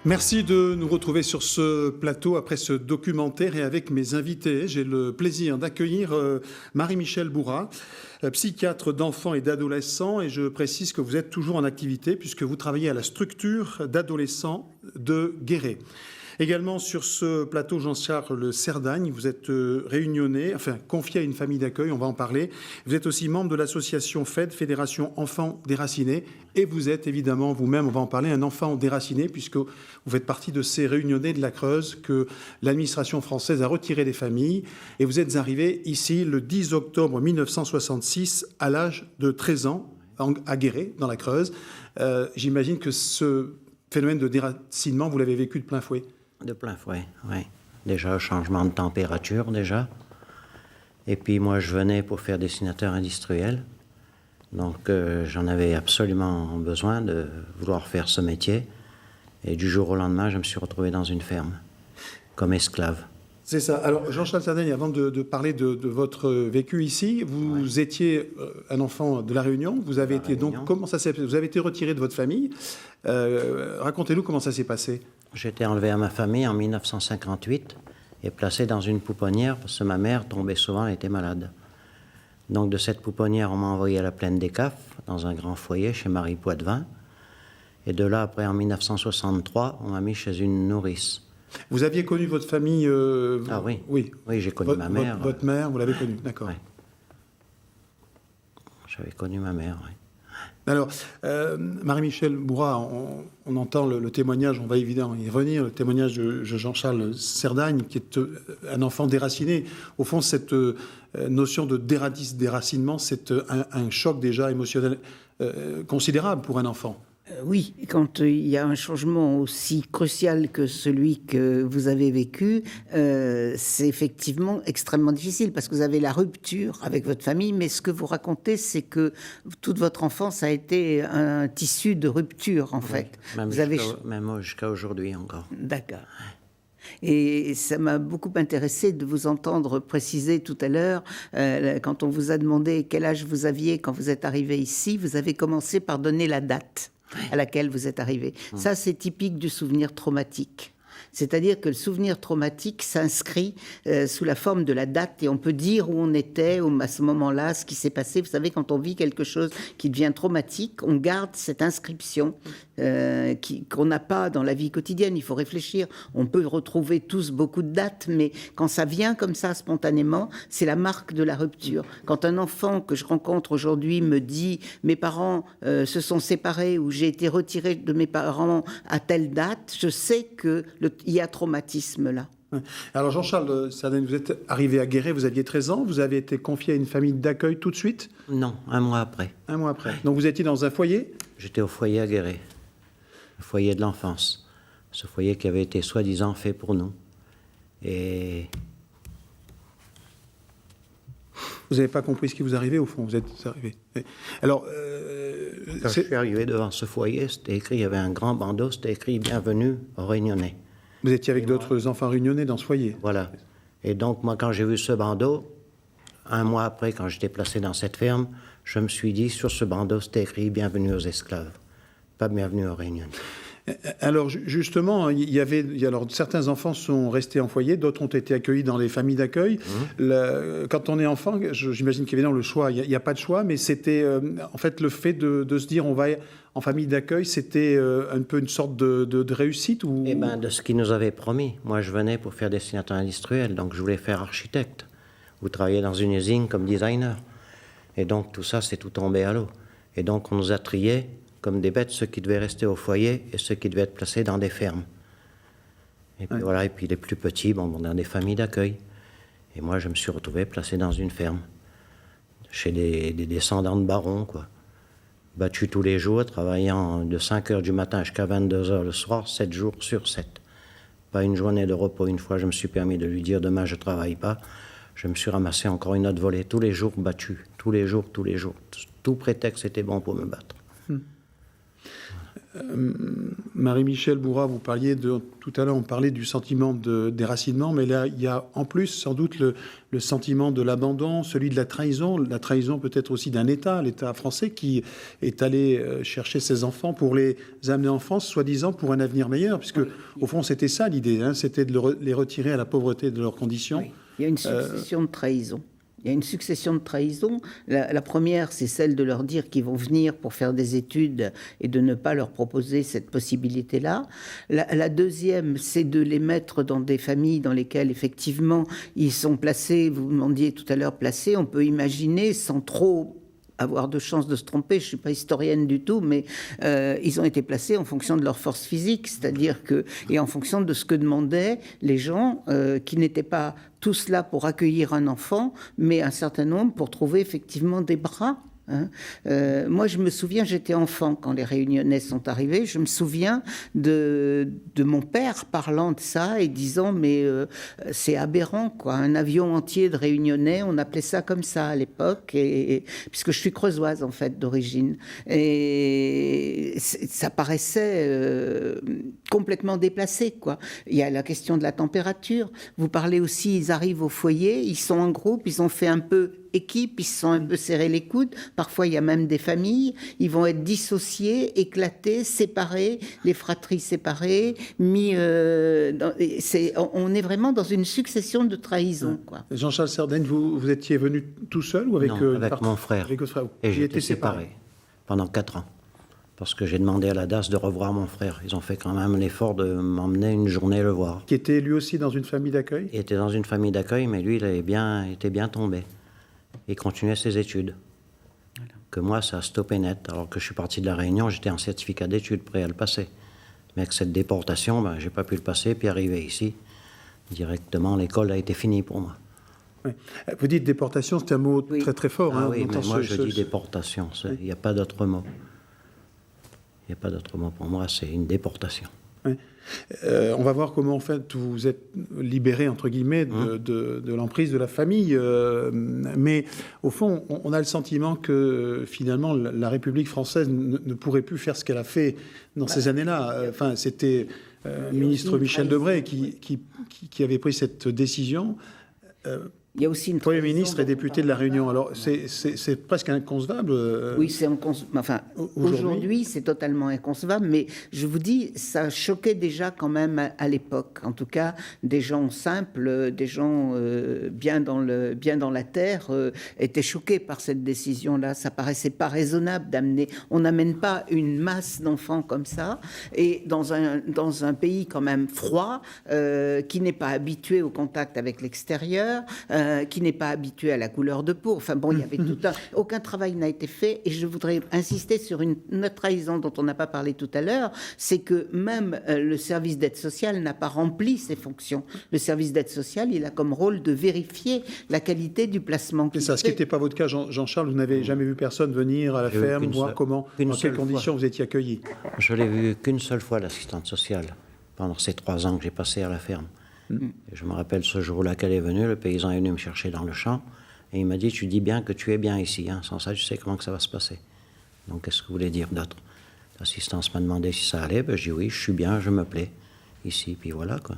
Merci de nous retrouver sur ce plateau après ce documentaire et avec mes invités. J'ai le plaisir d'accueillir Marie-Michèle Bourrat, psychiatre d'enfants et d'adolescents. Et je précise que vous êtes toujours en activité puisque vous travaillez à la structure d'adolescents de Guéret. Également sur ce plateau, Jean-Charles Cerdagne, vous êtes réunionnais, enfin confié à une famille d'accueil, on va en parler. Vous êtes aussi membre de l'association FED, Fédération Enfants Déracinés, et vous êtes évidemment vous-même, on va en parler, un enfant déraciné, puisque vous faites partie de ces réunionnais de la Creuse que l'administration française a retiré des familles, et vous êtes arrivé ici le 10 octobre 1966 à l'âge de 13 ans, à Guéret, dans la Creuse. J'imagine que ce phénomène de déracinement, vous l'avez vécu de plein fouet. De plein fouet, oui. Déjà, changement de température, déjà. Et puis, moi, je venais pour faire dessinateur industriel. Donc, j'en avais absolument besoin de vouloir faire ce métier. Et du jour au lendemain, je me suis retrouvé dans une ferme, comme esclave. C'est ça. Alors, Jean-Charles Cerdagne, avant de parler de votre vécu ici, vous étiez un enfant de La Réunion. Vous avez été donc, comment ça s'est passé ? Vous avez été retiré de votre famille. Racontez-nous comment ça s'est passé. J'ai été enlevé à ma famille en 1958 et placé dans une pouponnière parce que ma mère tombait souvent et était malade. Donc, de cette pouponnière, on m'a envoyé à la Plaine des Cafes, dans un grand foyer chez Marie Poitvin. Et de là, après, en 1963, on m'a mis chez une nourrice. Vous aviez connu votre famille Ah oui. Oui, oui, j'ai connu ma mère. Votre mère, vous l'avez connue, d'accord. Oui. J'avais connu ma mère, oui. Alors, Marie-Michèle Bourrat, on entend le témoignage, on va évidemment y revenir, le témoignage de Jean-Charles Cerdagne, qui est un enfant déraciné. Au fond, cette notion de déracinement, c'est un choc déjà émotionnel considérable pour un enfant. Oui, quand il y a un changement aussi crucial que celui que vous avez vécu, c'est effectivement extrêmement difficile parce que vous avez la rupture avec votre famille, mais ce que vous racontez, c'est que toute votre enfance a été un tissu de rupture, en fait. Même jusqu'à aujourd'hui encore. D'accord. Et ça m'a beaucoup intéressé de vous entendre préciser tout à l'heure, quand on vous a demandé quel âge vous aviez quand vous êtes arrivé ici, vous avez commencé par donner la date à laquelle vous êtes arrivé. Ça, c'est typique du souvenir traumatique. C'est-à-dire que le souvenir traumatique s'inscrit sous la forme de la date et on peut dire où on était à ce moment-là, ce qui s'est passé. Vous savez, quand on vit quelque chose qui devient traumatique, on garde cette inscription qu'on n'a pas dans la vie quotidienne. Il faut réfléchir. On peut retrouver tous beaucoup de dates, mais quand ça vient comme ça spontanément, c'est la marque de la rupture. Quand un enfant que je rencontre aujourd'hui me dit « mes parents se sont séparés » ou « j'ai été retiré de mes parents à telle date », je sais qu'il y a traumatisme là. Alors Jean-Charles Cerdagne, vous êtes arrivé à Guéret, vous aviez 13 ans, vous avez été confié à une famille d'accueil tout de suite ? Non, un mois après. Un mois après. Donc vous étiez dans un foyer ? J'étais au foyer à Guéret, le foyer de l'enfance. Ce foyer qui avait été soi-disant fait pour nous. Et vous n'avez pas compris ce qui vous arrivait au fond, vous êtes arrivé. Alors, quand je suis arrivé devant ce foyer, c'était écrit, il y avait un grand bandeau, c'était écrit « Bienvenue aux Réunionnais ». Vous étiez avec d'autres enfants réunionnais dans ce foyer. Voilà. Et donc, moi, quand j'ai vu ce bandeau, un mois après, quand j'étais placé dans cette ferme, je me suis dit, sur ce bandeau, c'était écrit « Bienvenue aux esclaves », pas « Bienvenue aux Réunionnais ». Alors justement, alors certains enfants sont restés en foyer, d'autres ont été accueillis dans les familles d'accueil. Quand on est enfant, j'imagine qu'évidemment le choix, il n'y a pas de choix, mais c'était en fait le fait de se dire on va en famille d'accueil, c'était un peu une sorte de réussite ou... Eh bien, de ce qu'ils nous avaient promis. Moi, je venais pour faire dessinateur industriel, donc je voulais faire architecte ou travailler dans une usine comme designer. Et donc tout ça, c'est tout tombé à l'eau. Et donc on nous a triés comme des bêtes, ceux qui devaient rester au foyer et ceux qui devaient être placés dans des fermes. Et puis voilà, et puis les plus petits, dans des familles d'accueil. Et moi, je me suis retrouvé placé dans une ferme, chez des descendants de barons, quoi. Battu tous les jours, travaillant de 5 h du matin jusqu'à 22 h le soir, 7 jours sur 7. Pas une journée de repos. Une fois, je me suis permis de lui dire « demain, je ne travaille pas ». Je me suis ramassé encore une autre volée. Tous les jours, battu. Tous les jours. Tout prétexte était bon pour me battre. Marie-Michel Bourra, vous parliez tout à l'heure, on parlait du sentiment de déracinement, mais là, il y a en plus sans doute le sentiment de l'abandon, celui de la trahison peut-être aussi d'un État, l'État français, qui est allé chercher ses enfants pour les amener en France, soi-disant pour un avenir meilleur, puisque au fond, c'était ça l'idée, hein, c'était de les retirer à la pauvreté de leurs conditions. Oui. Il y a une succession de trahisons. Il y a une succession de trahisons. La première, c'est celle de leur dire qu'ils vont venir pour faire des études et de ne pas leur proposer cette possibilité-là. La deuxième, c'est de les mettre dans des familles dans lesquelles, effectivement, ils sont placés, vous me demandiez tout à l'heure, placés, on peut imaginer, sans trop avoir de chance de se tromper, je ne suis pas historienne du tout, mais ils ont été placés en fonction de leur force physique, c'est-à-dire que, et en fonction de ce que demandaient les gens qui n'étaient pas tous là pour accueillir un enfant, mais un certain nombre pour trouver effectivement des bras. Hein. Moi, je me souviens, j'étais enfant quand les Réunionnais sont arrivés. Je me souviens de mon père parlant de ça et disant mais c'est aberrant, quoi. Un avion entier de Réunionnais, on appelait ça comme ça à l'époque, puisque je suis creusoise en fait d'origine. Et ça paraissait complètement déplacé, quoi. Il y a la question de la température. Vous parlez aussi, ils arrivent au foyer, ils sont en groupe, ils ont fait un peu équipe, ils se sont un peu serrés les coudes. Parfois, il y a même des familles. Ils vont être dissociés, éclatés, séparés, les fratries séparées, mis. On est vraiment dans une succession de trahisons, quoi. Jean-Charles Sardaigne, vous étiez venu tout seul ou avec non, avec mon frère. Avec votre frère. Et j'étais séparé pendant 4 ans. Parce que j'ai demandé à la DAS de revoir mon frère. Ils ont fait quand même l'effort de m'emmener une journée le voir. Qui était lui aussi dans une famille d'accueil ? Il était dans une famille d'accueil, mais lui, il était bien tombé. Il continuait ses études. Voilà. Que moi, ça a stoppé net. Alors que je suis parti de La Réunion, j'étais en certificat d'études, prêt à le passer. Mais avec cette déportation, j'ai pas pu le passer. Puis arrivé ici, directement, l'école a été finie pour moi. Oui. Vous dites déportation, c'est un mot très très fort. Ah oui, mais moi je dis déportation. Il n'y a pas d'autre mot. Il n'y a pas d'autre mot pour moi, c'est une déportation. Oui. On va voir comment en fait vous êtes libéré entre guillemets de l'emprise de la famille, mais au fond on a le sentiment que finalement la République française ne pourrait plus faire ce qu'elle a fait dans ces années-là. Enfin, c'était ministre Michel Debré qui avait pris cette décision. Il y a aussi une Premier ministre et député de La Réunion. Alors, c'est presque inconcevable. Oui, c'est inconcevable. Enfin, aujourd'hui, c'est totalement inconcevable. Mais je vous dis, ça choquait déjà quand même à l'époque. En tout cas, des gens simples, des gens bien dans la terre, étaient choqués par cette décision-là. Ça paraissait pas raisonnable d'amener. On n'amène pas une masse d'enfants comme ça. Et dans un pays quand même froid, qui n'est pas habitué au contact avec l'extérieur, qui n'est pas habitué à la couleur de peau. Enfin bon, il y avait aucun travail n'a été fait. Et je voudrais insister sur une autre trahison dont on n'a pas parlé tout à l'heure, c'est que même le service d'aide sociale n'a pas rempli ses fonctions. Le service d'aide sociale, il a comme rôle de vérifier la qualité du placement. C'est ça, ce qui n'était pas votre cas, Jean-Charles. Vous n'avez jamais vu personne venir à la ferme, voir dans quelles conditions vous étiez accueilli. Je l'ai vu qu'une seule fois, l'assistante sociale, pendant ces 3 ans que j'ai passé à la ferme. Et je me rappelle ce jour-là qu'elle est venue, le paysan est venu me chercher dans le champ et il m'a dit « Tu dis bien que tu es bien ici, hein. Sans ça, tu sais comment que ça va se passer. » Donc, qu'est-ce que vous voulez dire d'autre? L'assistance m'a demandé si ça allait. Je dis « Oui, je suis bien, je me plais ici. » Puis voilà, quoi.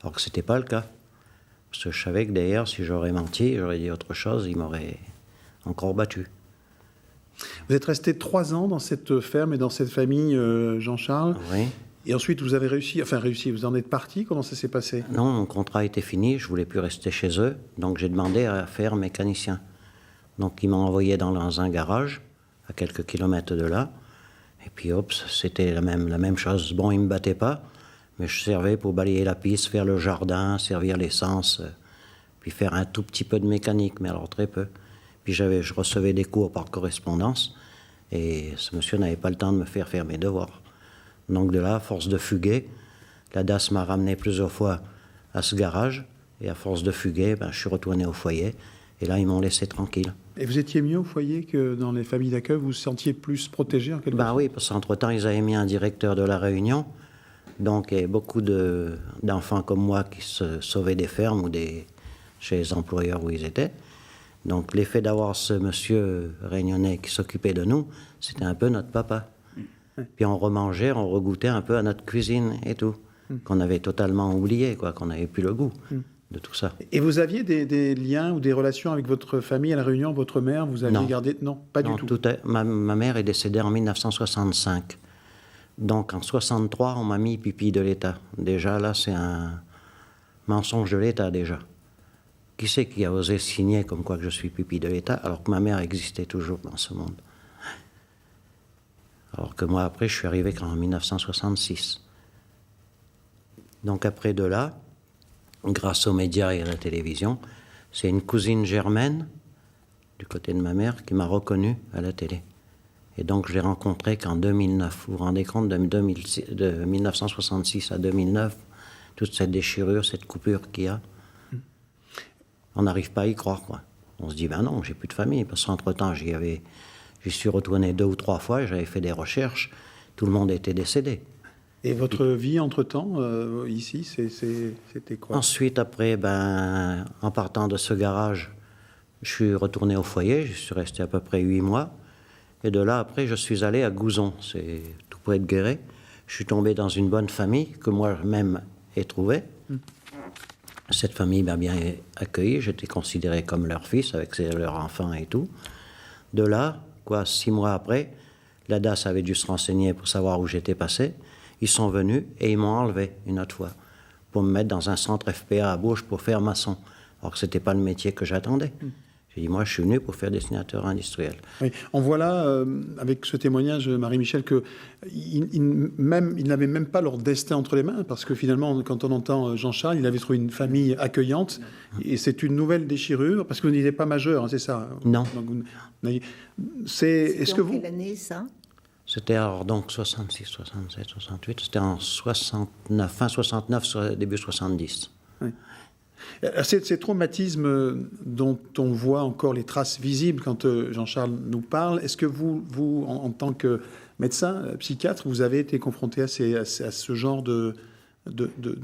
Alors que ce n'était pas le cas. Parce que je savais que d'ailleurs, si j'aurais menti, j'aurais dit autre chose, il m'aurait encore battu. Vous êtes resté 3 ans dans cette ferme et dans cette famille, Jean-Charles. Oui. Et ensuite, vous avez réussi, vous en êtes parti. Comment ça s'est passé? Non, mon contrat était fini, je ne voulais plus rester chez eux, donc j'ai demandé à faire mécanicien. Donc ils m'ont envoyé dans un garage, à quelques kilomètres de là, et puis hop, c'était la même chose. Bon, ils ne me battaient pas, mais je servais pour balayer la piste, faire le jardin, servir l'essence, puis faire un tout petit peu de mécanique, mais alors très peu. Puis je recevais des cours par correspondance, et ce monsieur n'avait pas le temps de me faire mes devoirs. Donc de là, à force de fuguer, la DAS m'a ramené plusieurs fois à ce garage. Et à force de fuguer, je suis retourné au foyer. Et là, ils m'ont laissé tranquille. Et vous étiez mieux au foyer que dans les familles d'accueil? Vous vous sentiez plus protégé en quelque sorte? Oui, parce qu'entre-temps, ils avaient mis un directeur de La Réunion. Donc, il y avait beaucoup d'enfants comme moi qui se sauvaient des fermes ou chez les employeurs où ils étaient. Donc, l'effet d'avoir ce monsieur réunionnais qui s'occupait de nous, c'était un peu notre papa. Puis on remangeait, on regoûtait un peu à notre cuisine et tout, qu'on avait totalement oublié, quoi, qu'on n'avait plus le goût de tout ça. Et vous aviez des liens ou des relations avec votre famille à La Réunion, votre mère, vous aviez Non. gardé... Non, pas Non, du tout. ma mère est décédée en 1965. Donc en 63, on m'a mis pipi de l'État. Déjà, là, c'est un mensonge de l'État, déjà. Qui c'est qui a osé signer comme quoi que je suis pipi de l'État, alors que ma mère existait toujours dans ce monde? Alors que moi, après, je suis arrivé qu'en 1966. Donc après de là, grâce aux médias et à la télévision, c'est une cousine germaine, du côté de ma mère, qui m'a reconnu à la télé. Et donc je l'ai rencontrée qu'en 2009. Vous vous rendez compte, de 1966 à 2009, toute cette déchirure, cette coupure qu'il y a? On n'arrive pas à y croire, quoi. On se dit, ben non, j'ai plus de famille, parce qu'entre-temps, j'y suis retourné 2 ou 3 fois, j'avais fait des recherches, tout le monde était décédé. Et votre vie, entre-temps, ici, c'était quoi? Ensuite, après, en partant de ce garage, je suis retourné au foyer, je suis resté à peu près 8 mois. Et de là, après, je suis allé à Gouzon, c'est tout près de Guéret. Je suis tombé dans une bonne famille que moi-même ai trouvée. Cette famille m'a bien accueilli, j'étais considéré comme leur fils, avec leurs enfants et tout. De là, 6 mois après, la DAS avait dû se renseigner pour savoir où j'étais passé. Ils sont venus et ils m'ont enlevé une autre fois pour me mettre dans un centre FPA à Bourges pour faire maçon. Alors que ce n'était pas le métier que j'attendais. J'ai dit, moi, je suis venu pour faire dessinateur industriel. Oui. On voit là, avec ce témoignage, Marie-Michel, qu'ils n'avaient même pas leur destin entre les mains, parce que finalement, quand on entend Jean-Charles, il avait trouvé une famille accueillante, et c'est une nouvelle déchirure, parce que vous n'étiez pas majeur, hein, c'est ça? Non. Donc, Est-ce que quelle année, ça? C'était alors donc 66, 67, 68, c'était en 69, fin 69, début 70. Oui. Ces traumatismes dont on voit encore les traces visibles quand Jean-Charles nous parle, est-ce que vous, en tant que médecin, psychiatre, vous avez été confronté à ce genre de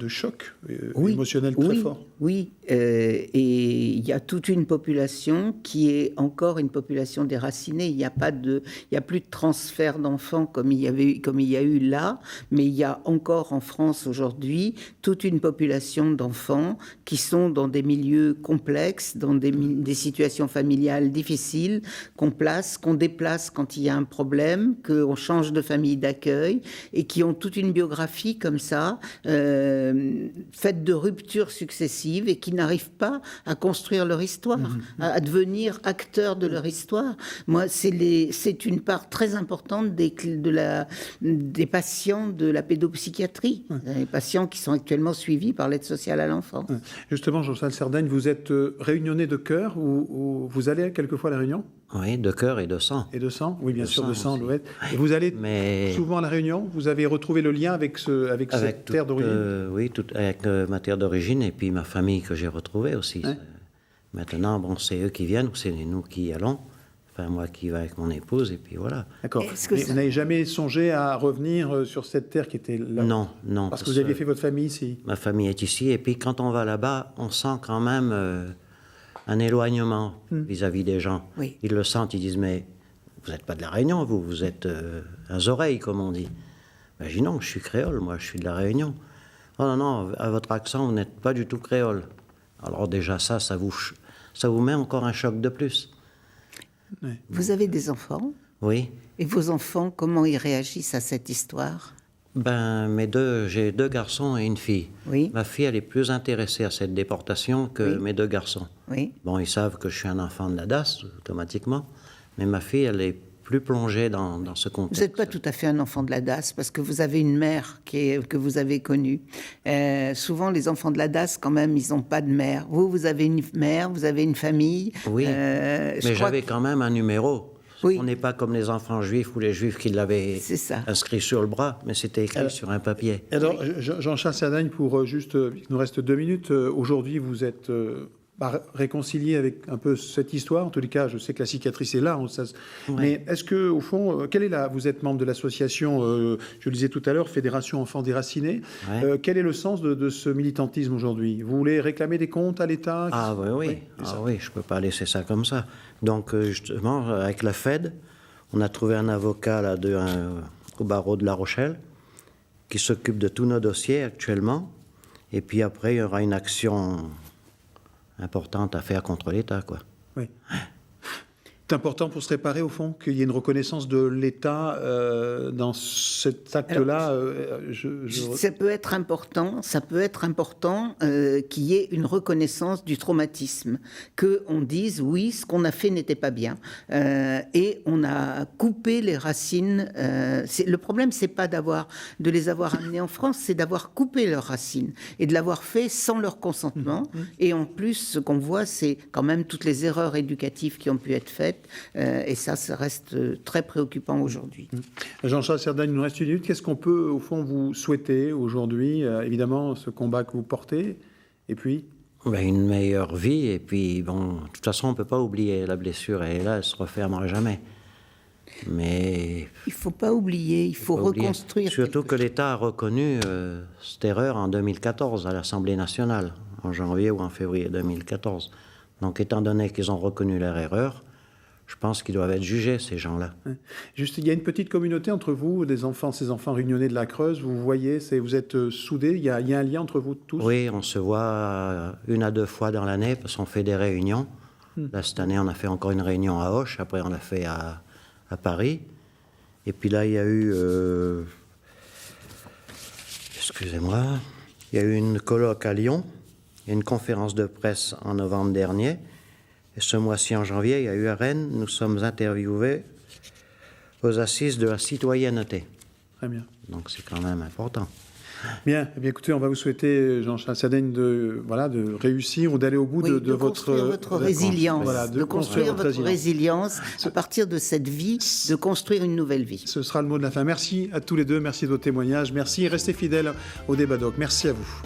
choc émotionnel très fort? Oui, et il y a toute une population qui est encore une population déracinée. Il n'y a plus de transfert d'enfants comme il y a eu là, mais il y a encore en France aujourd'hui toute une population d'enfants qui sont dans des milieux complexes, dans des situations familiales difficiles, qu'on déplace quand il y a un problème, qu'on change de famille d'accueil, et qui ont toute une biographie comme ça, faite de ruptures successives, et qui n'arrivent pas à construire leur histoire, à devenir acteurs de leur histoire. Moi, c'est une part très importante des patients de la pédopsychiatrie, les patients qui sont actuellement suivis par l'aide sociale à l'enfance. Justement, Jean-Charles Sardaigne, vous êtes réunionnais de cœur, ou vous allez quelquefois à La Réunion? Oui, de cœur et de sang. Et de sang? Oui, bien sûr, de sang, aussi. Louette. Et vous allez souvent à La Réunion? Vous avez retrouvé le lien avec cette terre d'origine? Oui, avec ma terre d'origine et puis ma famille que j'ai retrouvée aussi. Ouais. Maintenant, c'est eux qui viennent ou c'est nous qui y allons. Enfin, moi qui vais avec mon épouse et puis voilà. D'accord. Mais vous n'avez jamais songé à revenir sur cette terre qui était là? Non. Parce que vous aviez fait votre famille ici? Ma famille est ici et puis quand on va là-bas, on sent quand même un éloignement vis-à-vis des gens. Oui. Ils le sentent, ils disent, mais vous n'êtes pas de La Réunion, vous êtes un oreilles, comme on dit. Ben, je dis non, je suis créole, moi, je suis de La Réunion. Oh non, à votre accent, vous n'êtes pas du tout créole. Alors déjà, ça vous met encore un choc de plus. Oui. Vous avez des enfants? Oui. Et vos enfants, comment ils réagissent à cette histoire? J'ai 2 garçons et une fille. Oui. Ma fille, elle est plus intéressée à cette déportation que mes 2 garçons. Oui. Bon, ils savent que je suis un enfant de la DAS, automatiquement, mais ma fille, elle est plus plongée dans ce contexte. Vous n'êtes pas tout à fait un enfant de la DAS parce que vous avez une mère que vous avez connue. Souvent, les enfants de la DAS, quand même, ils n'ont pas de mère. Vous avez une mère, vous avez une famille. Oui, mais j'avais quand même un numéro. Oui. On n'est pas comme les enfants juifs ou les juifs qui l'avaient inscrit sur le bras, mais c'était écrit sur un papier. Alors, Jean-Charles Sardaigne, pour il nous reste 2 minutes. Aujourd'hui, vous êtes réconcilié avec un peu cette histoire. En tous les cas, je sais que la cicatrice est là. Mais est-ce que, au fond, vous êtes membre de l'association, je le disais tout à l'heure, Fédération Enfants Déracinés. Ouais. Quel est le sens de ce militantisme aujourd'hui? Vous voulez réclamer des comptes à l'État? Ah oui, oui, je ne peux pas laisser ça comme ça. Donc, justement, avec la Fed, on a trouvé un avocat là, au barreau de La Rochelle, qui s'occupe de tous nos dossiers actuellement. Et puis après, il y aura une action importante à faire contre l'État, quoi. Oui. C'est important pour se réparer, au fond, qu'il y ait une reconnaissance de l'État dans cet acte-là. Ça peut être important, qu'il y ait une reconnaissance du traumatisme, qu'on dise oui, ce qu'on a fait n'était pas bien, et on a coupé les racines. Le problème, c'est pas de les avoir amenés en France, c'est d'avoir coupé leurs racines et de l'avoir fait sans leur consentement. Et en plus, ce qu'on voit, c'est quand même toutes les erreurs éducatives qui ont pu être faites. Et ça reste très préoccupant aujourd'hui. Jean-Charles Cerdagne, il nous reste une minute. Qu'est-ce qu'on peut, au fond, vous souhaiter aujourd'hui? Évidemment, ce combat que vous portez, et puis Une meilleure vie, et puis, bon, de toute façon, on ne peut pas oublier la blessure, et là, elle ne se refermera jamais. Mais il ne faut pas oublier, il faut reconstruire. Surtout que l'État a reconnu cette erreur en 2014 à l'Assemblée nationale, en janvier ou en février 2014. Donc, étant donné qu'ils ont reconnu leur erreur, je pense qu'ils doivent être jugés, ces gens-là. Juste, il y a une petite communauté entre vous, ces enfants réunionnais de la Creuse, vous voyez, vous êtes soudés, il y a un lien entre vous tous? Oui, on se voit 1 à 2 fois dans l'année, parce qu'on fait des réunions. Là, cette année, on a fait encore une réunion à Auch, après on l'a fait à Paris. Et puis là, il y a eu... excusez-moi. Il y a eu une colloque à Lyon, et une conférence de presse en novembre dernier. Et ce mois-ci, en janvier, il y a eu à Rennes, nous sommes interviewés aux assises de la citoyenneté. Très bien. Donc c'est quand même important. Bien, eh bien écoutez, on va vous souhaiter, Jean-Charles Cerdagne, de réussir ou d'aller au bout de votre résilience. Voilà, de construire votre résilience à partir de cette vie, de construire une nouvelle vie. Ce sera le mot de la fin. Merci à tous les deux, merci de vos témoignages, merci, restez fidèles au débat doc. Merci à vous.